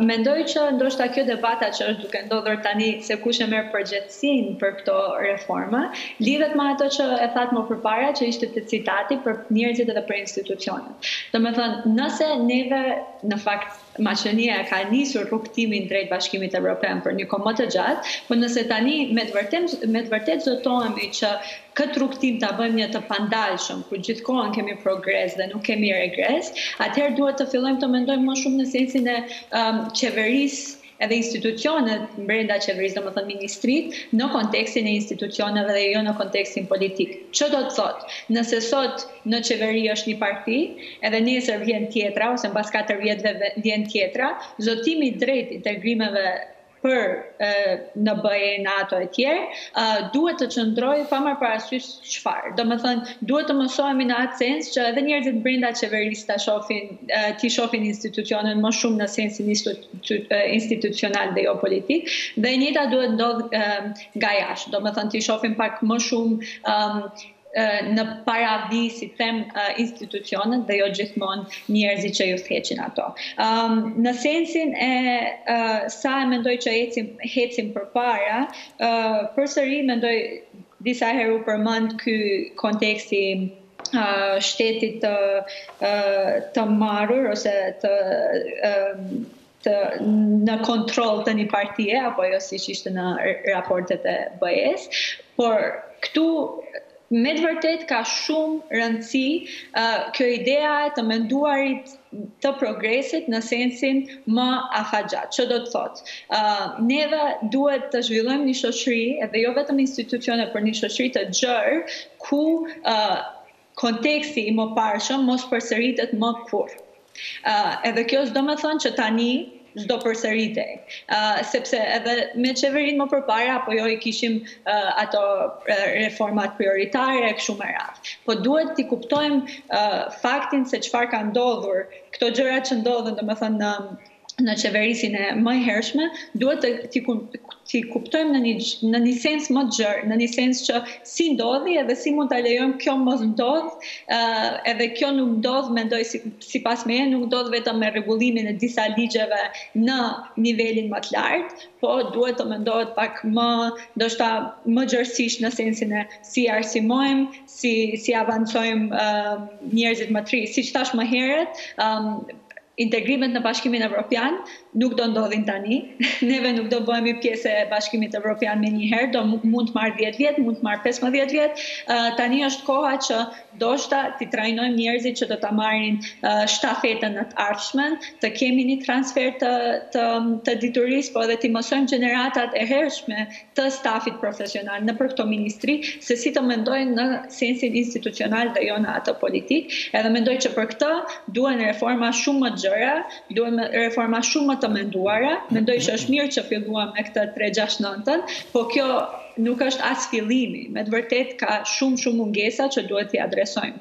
Mendoj që ndoshta kjo debata që është duke ndodhur tani se kush e merr përgjegjësinë për këto reforma, lidhet me ato që e thatë më përpara që ishte të citati për njerëzit edhe për institucionet. Domethënë, nëse neve në fakt Maqedonia ka nisur rrugtimin drejt Bashkimit Evropian për një kohë më të gjatë, por nëse tani me të vërtet zotohemi që këtë rrugtim ta bëjmë një të pandalshëm, ku gjithkohon kemi progres dhe nuk kemi regres, atëherë duhet të fillojmë të mendojmë më shumë në sensin e qeverisë edhe institucionet brenda qeverisë, domethënë ministrit, në kontekstin e institucioneve dhe jo në kontekstin politik. Ço do të thotë? Nëse sot në qeveri është një parti, edhe nesër vjen tjetra, ose mbas 4 vjetëve vjen tjetra, zotimi i drejt integrimeve për në BE, NATO e tjerë, duhet të qëndrojë pa marrë parasysh çfarë. Domethënë, duhet të mësohemi në atë sens që edhe njerëzit brenda qeverisë ti shohin institucionin më shumë në sensin institucional dhe jo politik, dhe e njëjta duhet ndodh nga jashtë. Domethënë, ti shohin pak më shumë në paravi, si them, institucionet dhe jo gjithmonë njerëzit që ju theqin ato. Në sensin e sa e mendoj që hecim përpara, përsëri mendoj disa herë u përmend ky konteksti shtetit të marrur ose në kontroll të një partie, apo jo siç ishte në raportet e BE-s, por këtu me të vërtet ka shumë rëndësi kjo idea e të menduarit të progresit në sensin më afatgjat. Ço do të thotë? Neve duhet të zhvillojmë një shoqëri, edhe jo vetëm institucione, por një shoqëri të gjerë, ku konteksti i mëparshëm mos përsëritet më kurrë. Edhe kjo s'do me thënë që tani çdo përsëritej, sepse edhe me qeverinë më përpara apo jo i kishim ato reformat prioritare kështu me radhë. Po duhet t'i kuptojmë faktin se çfarë ka ndodhur, këto gjëra që ndodhen, domethënë në qeverisin e më hershme, duhet t'i kuptojmë në një sens më gjerë, në një sens që si ndodhi edhe si mund ta lejojmë kjo mos ndodh, edhe kjo nuk ndodh, mendoj sipas meje, nuk ndodh vetëm me rregullimin e disa ligjeve në nivelin më të lartë, po duhet të mendohet pak ndoshta më gjerësisht në sensin e si arsimojmë, si avancojmë njerëzit më të ri. Siç thash më herët, integrimet në Bashkimin Evropian nuk do ndodhin tani. Neve nuk do bëhemi pjesë e Bashkimit Evropian me njëherë, mund të marrë 10 vjet, mund të marrë 15 vjet. Tani është koha që ndoshta t'i trajnojmë njerëzit që do ta marrin shtafetën në të ardhmen, të kemi një transfer të diturisë, po edhe t'i mësojmë gjeneratat e hershme të stafit profesional në për këto ministri, se si të mendojnë në sensin institucional dhe jo në atë politik. Edhe mendoj që për këtë duhen reforma shumë më gjëra, duhen reforma shumë më të menduara. Mendoj që është mirë që filluam me këtë 369-ën, po kjo nuk është as fillimi. Me të vërtet ka shumë mungesa që duhet t'i adresojmë.